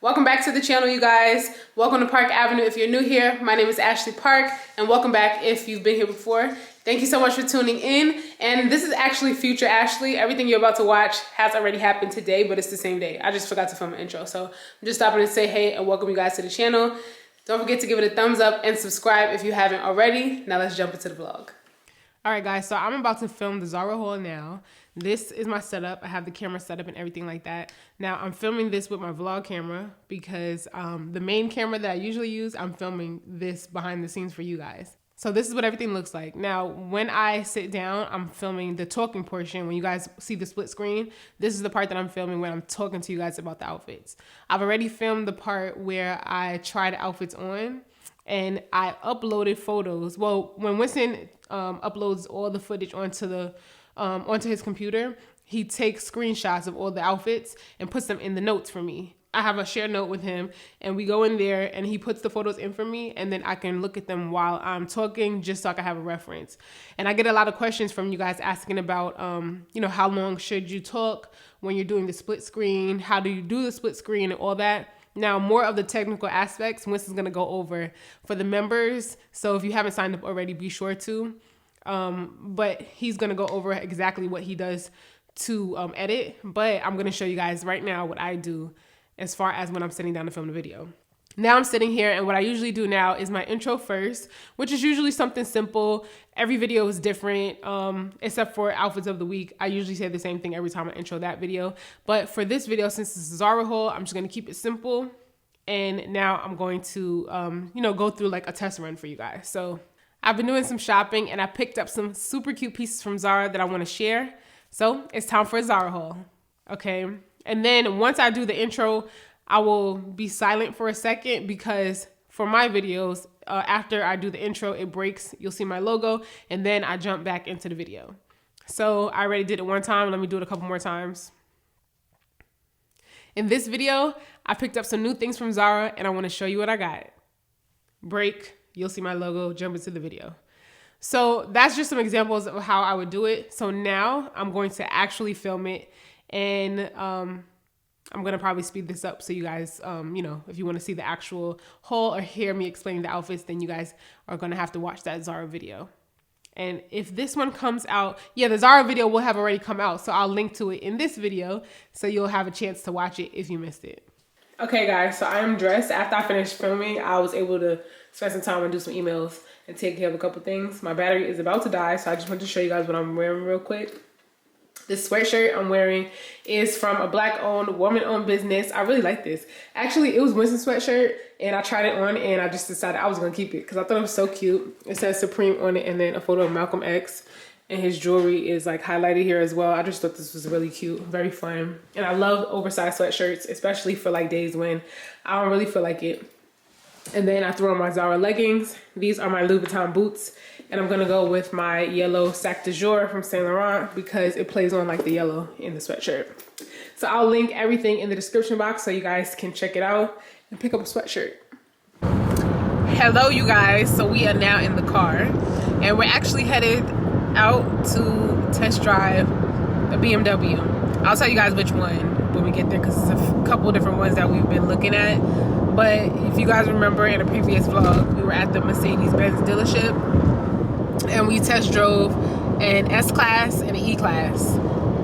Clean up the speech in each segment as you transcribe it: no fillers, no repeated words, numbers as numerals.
Welcome back to the channel, you guys. Welcome to Park Avenue if you're new here. My name is Ashley Park, and welcome back if you've been here before. Thank you so much for tuning in. And this is actually future Ashley. Everything you're about to watch has already happened today, but it's the same day. I just forgot to film an intro, so I'm just stopping to say hey and welcome you guys to the channel. Don't forget to give it a thumbs up and subscribe if you haven't already. Now let's jump into the vlog. All right, guys, so I'm about to film the Zara haul now. This is my setup. I have the camera set up and everything like that. Now, I'm filming this with my vlog camera because the main camera that I usually use, I'm filming this behind the scenes for you guys. So this is what everything looks like. Now, when I sit down, I'm filming the talking portion. When you guys see the split screen, this is the part that I'm filming when I'm talking to you guys about the outfits. I've already filmed the part where I tried outfits on and I uploaded photos. Well, when Winston uploads all the footage onto his computer, he takes screenshots of all the outfits and puts them in the notes for me. I have a share note with him and we go in there and he puts the photos in for me and then I can look at them while I'm talking just so I can have a reference. And I get a lot of questions from you guys asking about, how long should you talk when you're doing the split screen? How do you do the split screen and all that? Now, more of the technical aspects, Winston's going to go over for the members. So if you haven't signed up already, be sure to. But he's going to go over exactly what he does to edit. But I'm going to show you guys right now what I do as far as when I'm sitting down to film the video. Now I'm sitting here and what I usually do now is my intro first, which is usually something simple. Every video is different, except for outfits of the week. I usually say the same thing every time I intro that video. But for this video, since this is Zara haul, I'm just going to keep it simple. And now I'm going to, go through like a test run for you guys. So I've been doing some shopping and I picked up some super cute pieces from Zara that I want to share. So it's time for a Zara haul. Okay. And then once I do the intro, I will be silent for a second because for my videos, after I do the intro, it breaks. You'll see my logo and then I jump back into the video. So I already did it one time. Let me do it a couple more times. In this video, I picked up some new things from Zara and I want to show you what I got. Break. You'll see my logo, jump into the video. So that's just some examples of how I would do it. So now I'm going to actually film it and I'm going to probably speed this up so you guys, if you want to see the actual haul or hear me explaining the outfits, then you guys are going to have to watch that Zara video. And if this one comes out, the Zara video will have already come out. So I'll link to it in this video so you'll have a chance to watch it if you missed it. Okay, guys, so I am dressed. After I finished filming, I was able to spend some time and do some emails and take care of a couple things. My battery is about to die, so I just wanted to show you guys what I'm wearing real quick. This sweatshirt I'm wearing is from a Black-owned, woman-owned business. I really like this. Actually, it was Winston's sweatshirt, and I tried it on, and I just decided I was going to keep it because I thought it was so cute. It says Supreme on it, and then a photo of Malcolm X, and his jewelry is like highlighted here as well. I just thought this was really cute, very fun. And I love oversized sweatshirts, especially for like days when I don't really feel like it. And then I threw on my Zara leggings. These are my Louis Vuitton boots. And I'm gonna go with my yellow Sac de Jour from Saint Laurent because it plays on like the yellow in the sweatshirt. So I'll link everything in the description box so you guys can check it out and pick up a sweatshirt. Hello, you guys. So we are now in the car and we're actually headed out to test drive a BMW. I'll tell you guys which one when we get there because it's a couple different ones that we've been looking at. But if you guys remember in a previous vlog, we were at the Mercedes-Benz dealership and we test drove an S-Class and an E-Class.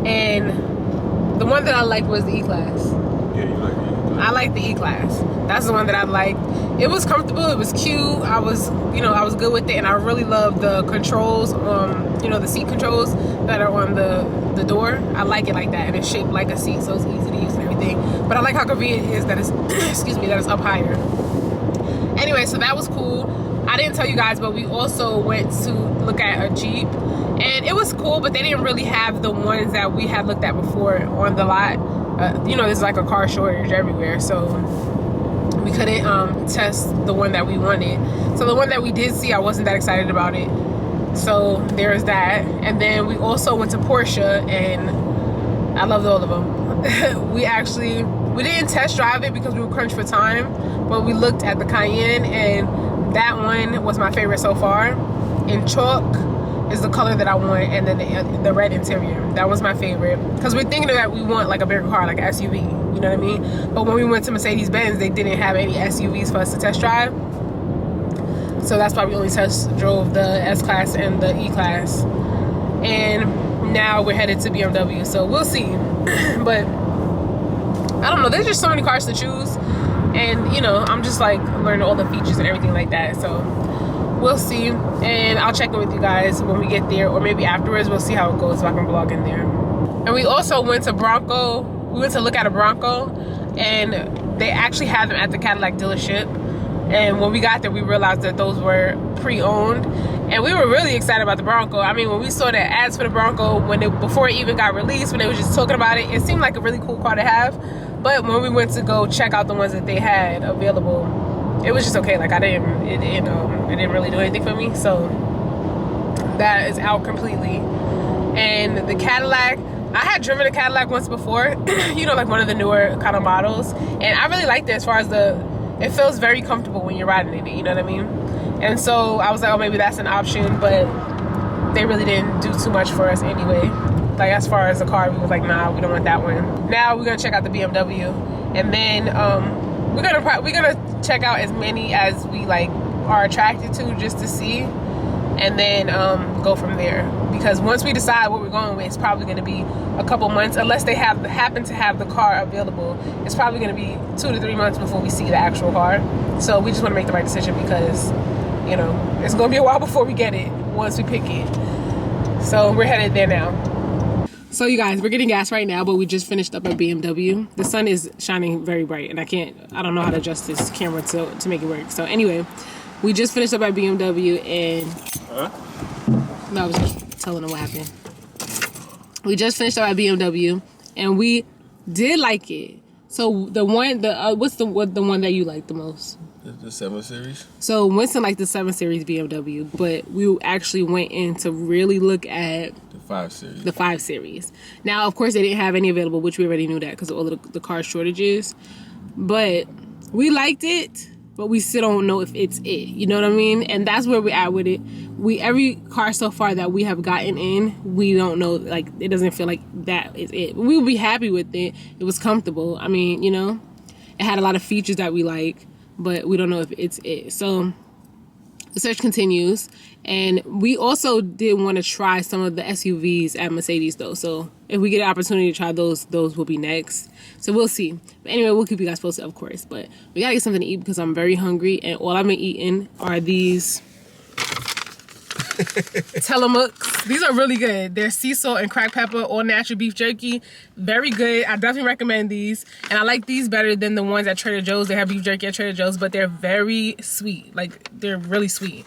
And the one that I liked was the E-Class. Yeah, you like the E-Class. I like the E-Class. That's the one that I liked. It was comfortable, it was cute. I was good with it and I really love the controls, the seat controls that are on the door. I like it like that and it's shaped like a seat so it's easy to use and everything. But I like how convenient it is that it's, that it's up higher. Anyway, so that was cool. I didn't tell you guys, but we also went to look at a Jeep and it was cool, but they didn't really have the ones that we had looked at before on the lot. There's like a car shortage everywhere, so we couldn't test the one that we wanted. So the one that we did see, I wasn't that excited about it. So there's that. And then we also went to Porsche and I loved all of them. We didn't test drive it because we were crunched for time, but we looked at the Cayenne and that one was my favorite so far. In chalk is the color that I want, and then the red interior. That was my favorite because we're thinking that we want like a bigger car, like an SUV. you know what I mean? But when we went to Mercedes-Benz, they didn't have any SUVs for us to test drive. So that's why we only test drove the S-Class and the E-Class. And now we're headed to BMW, so we'll see. But I don't know, there's just so many cars to choose. And, you know, I'm just like learning all the features and everything like that. So we'll see. And I'll check in with you guys when we get there, or maybe afterwards. We'll see how it goes, so I can vlog in there. And we also went to Bronco. We went to look at a Bronco, and they actually had them at the Cadillac dealership. And when we got there, we realized that those were pre-owned. And we were really excited about the Bronco. I mean, when we saw the ads for the Bronco, before it even got released, when they was just talking about it, it seemed like a really cool car to have. But when we went to go check out the ones that they had available, it was just okay. Like, it didn't really do anything for me. So that is out completely. And the Cadillac, I had driven a Cadillac once before, you know, like one of the newer kind of models. And I really liked it as far as it feels very comfortable when you're riding in it, you know what I mean? And so I was like, oh, maybe that's an option, but they really didn't do too much for us anyway. Like, as far as the car, we was like, nah, we don't want that one. Now we're gonna check out the BMW, and then we're gonna check out as many as we like are attracted to, just to see, and then go from there. Because once we decide what we're going with, it's probably gonna be a couple months, unless they happen to have the car available. It's probably gonna be 2 to 3 months before we see the actual car. So we just want to make the right decision, because, you know, it's gonna be a while before we get it once we pick it. So we're headed there now. So you guys, we're getting gas right now, but we just finished up at BMW. The sun is shining very bright, and I don't know how to adjust this camera to make it work. So anyway, we just finished up at BMW, and no, I was just telling them what happened. We just finished up at BMW, and we did like it. So what's the one that you like the most? The 7 Series. So Winston liked the 7 Series BMW, but we actually went in to really look at the 5 Series. The 5 Series. Now, of course, they didn't have any available, which we already knew that because of all the car shortages. But we liked it, but we still don't know if it's it. You know what I mean? And that's where we're at with it. Every car so far that we have gotten in, we don't know, like, it doesn't feel like that is it. We would be happy with it. It was comfortable. I mean, you know, it had a lot of features that we like, but we don't know if it's it. So the search continues, and we also did want to try some of the SUVs at Mercedes though. So if we get an opportunity to try those will be next. So we'll see. But anyway, we'll keep you guys posted, of course. But we gotta get something to eat because I'm very hungry, and all I've been eating are these Tillamook's. These are really good. They're sea salt and cracked pepper, all natural beef jerky. Very good. I definitely recommend these. And I like these better than the ones at Trader Joe's. They have beef jerky at Trader Joe's, but they're very sweet. Like, they're really sweet.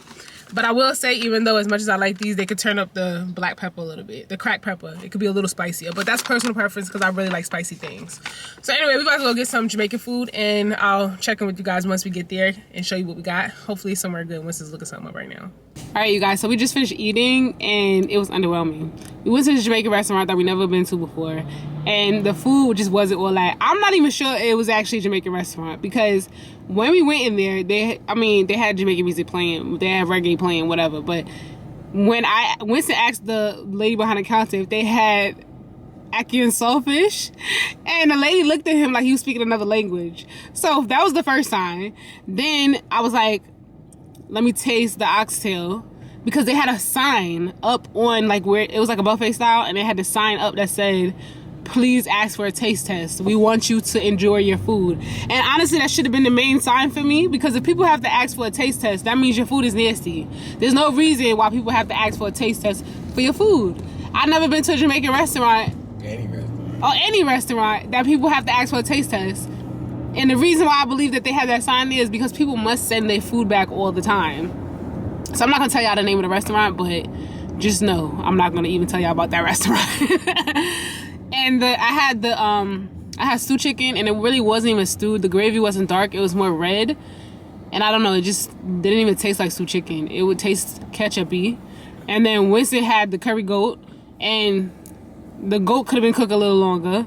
But I will say, even though as much as I like these, they could turn up the black pepper a little bit. The cracked pepper. It could be a little spicier. But that's personal preference because I really like spicy things. So anyway, we about to go get some Jamaican food, and I'll check in with you guys once we get there and show you what we got. Hopefully somewhere good. Winston's looking something up right now. All right, you guys. So we just finished eating, and it was underwhelming. We went to this Jamaican restaurant that we never been to before, and the food just wasn't all that. I'm not even sure it was actually a Jamaican restaurant, because when we went in there, they had Jamaican music playing, they had reggae playing, whatever. But when Winston asked the lady behind the counter if they had ackee and saltfish, and the lady looked at him like he was speaking another language. So that was the first sign. Then I was like, let me taste the oxtail, because they had a sign up on, like, where it was like a buffet style, and they had the sign up that said, please ask for a taste test. We want you to enjoy your food. And honestly, that should have been the main sign for me, because if people have to ask for a taste test, that means your food is nasty. There's no reason why people have to ask for a taste test for your food. I've never been to a Jamaican restaurant, or any restaurant, that people have to ask for a taste test. And the reason why I believe that they have that sign is because people must send their food back all the time. So I'm not gonna tell y'all the name of the restaurant, but just know I'm not gonna even tell y'all about that restaurant. And I had stew chicken, and it really wasn't even stewed. The gravy wasn't dark, it was more red. And I don't know, it just didn't even taste like stew chicken. It would taste ketchup-y. And then Winston had the curry goat, and the goat could have been cooked a little longer.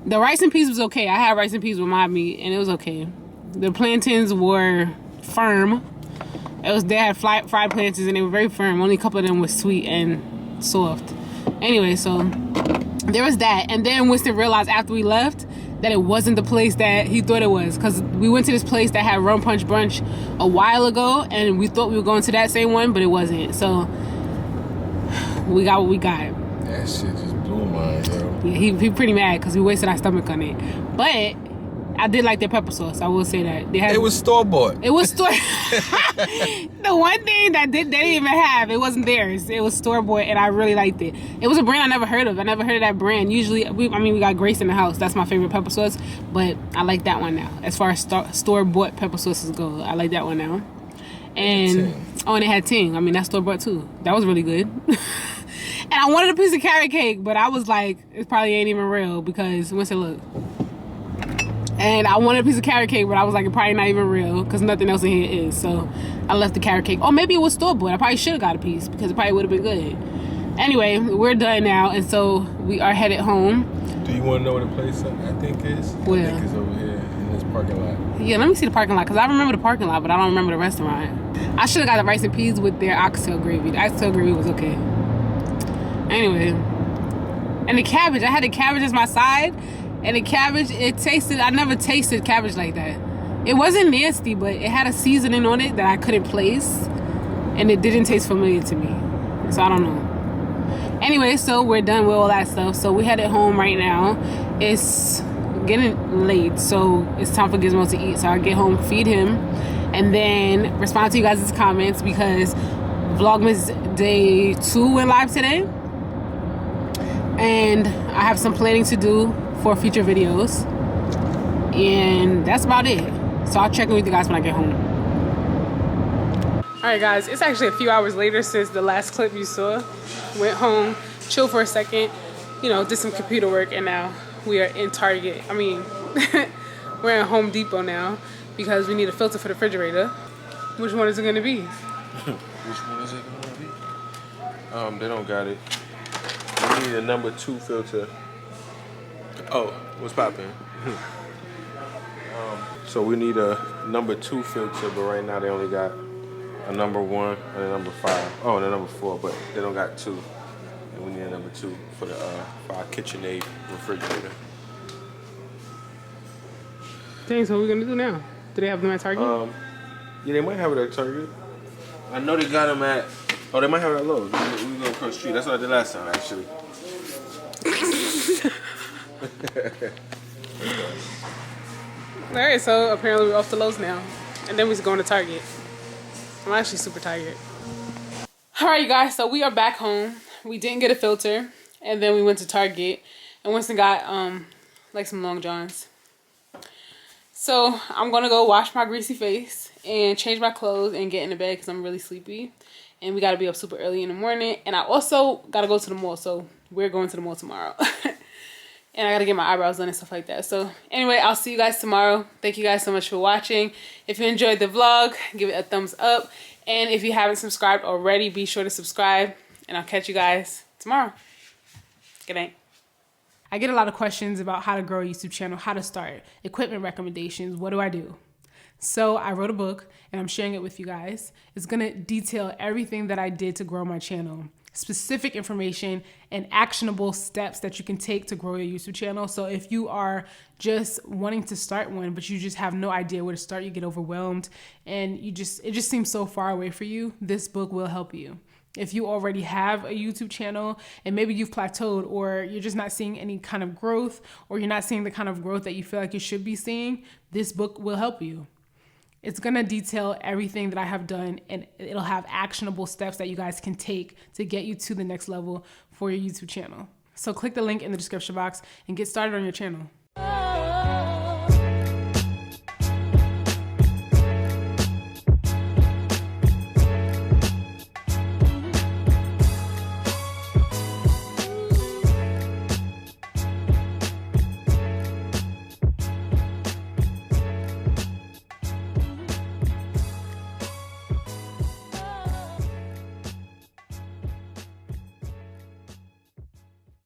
The rice and peas was okay. I had rice and peas with my meat, and it was okay. The plantains were firm. They had fried plantains, and they were very firm. Only a couple of them were sweet and soft. Anyway, so there was that. And then Winston realized after we left that it wasn't the place that he thought it was. Because we went to this place that had rum punch brunch a while ago, and we thought we were going to that same one, but it wasn't. So we got what we got. That shit just blew my mind, yo. Yeah, he pretty mad because we wasted our stomach on it. But I did like their pepper sauce. I will say that. It was store-bought. It was store. The one thing that they didn't even have, it wasn't theirs. It was store-bought, and I really liked it. It was a brand I never heard of. I never heard of that brand. Usually, we got Grace in the house. That's my favorite pepper sauce, but I like that one now. As far as store-bought pepper sauces go, I like that one now. And and it had ting. I mean, that's store-bought too. That was really good. And I wanted a piece of carrot cake, but I was like, it probably ain't even real because once it look. And I wanted a piece of carrot cake, but I was like, it probably not even real because nothing else in here is. So I left the carrot cake. Or maybe it was store-bought. I probably should have got a piece because it probably would have been good. Anyway, we're done now, and so we are headed home. Do you want to know where the place I think is? Where? I think it's over here in this parking lot. Yeah, let me see the parking lot because I remember the parking lot, but I don't remember the restaurant. I should have got the rice and peas with their oxtail gravy. The oxtail gravy was okay. Anyway, and the cabbage. I had the cabbage as my side. And the cabbage, I never tasted cabbage like that. It wasn't nasty, but it had a seasoning on it that I couldn't place. And it didn't taste familiar to me. So I don't know. Anyway, so we're done with all that stuff. So we headed home right now. It's getting late, so it's time for Gizmo to eat. So I'll get home, feed him, and then respond to you guys' comments because Vlogmas Day 2 went live today. And I have some planning to do for future videos, and that's about it. So I'll check in with you guys when I get home. All right, guys, it's actually a few hours later since the last clip you saw. Went home, chilled for a second, did some computer work, and now we are in Target. We're in Home Depot now because we need a filter for the refrigerator. Which one is it gonna be? Which one is it gonna be? They don't got it. We need a number 2 filter. Oh, what's poppin'? So we need a number 2 filter, but right now they only got a number 1 and a number 5. Oh, and a number 4, but they don't got 2. And we need a number 2 for our KitchenAid refrigerator. Dang, so what are we gonna do now? Do they have them at Target? Yeah, they might have it at Target. I know they got them at. Oh, they might have it at Lowe's. We go across the street. That's what I did last time, actually. Alright, so apparently we're off to Lowe's now. And then we're going to Target. I'm actually super tired. Alright, you guys, so we are back home. We didn't get a filter. And then we went to Target. And Winston got like some long johns. So I'm going to go wash my greasy face and change my clothes and get into bed because I'm really sleepy. And we got to be up super early in the morning. And I also got to go to the mall. So we're going to the mall tomorrow. And I got to get my eyebrows done and stuff like that. So anyway, I'll see you guys tomorrow. Thank you guys so much for watching. If you enjoyed the vlog, give it a thumbs up. And if you haven't subscribed already, be sure to subscribe. And I'll catch you guys tomorrow. Good night. I get a lot of questions about how to grow a YouTube channel, how to start, equipment recommendations, what do I do? So I wrote a book and I'm sharing it with you guys. It's gonna detail everything that I did to grow my channel, specific information and actionable steps that you can take to grow your YouTube channel. So if you are just wanting to start one, but you just have no idea where to start, you get overwhelmed and it just seems so far away for you, this book will help you. If you already have a YouTube channel and maybe you've plateaued or you're just not seeing any kind of growth or you're not seeing the kind of growth that you feel like you should be seeing, this book will help you. It's gonna detail everything that I have done and it'll have actionable steps that you guys can take to get you to the next level for your YouTube channel. So click the link in the description box and get started on your channel.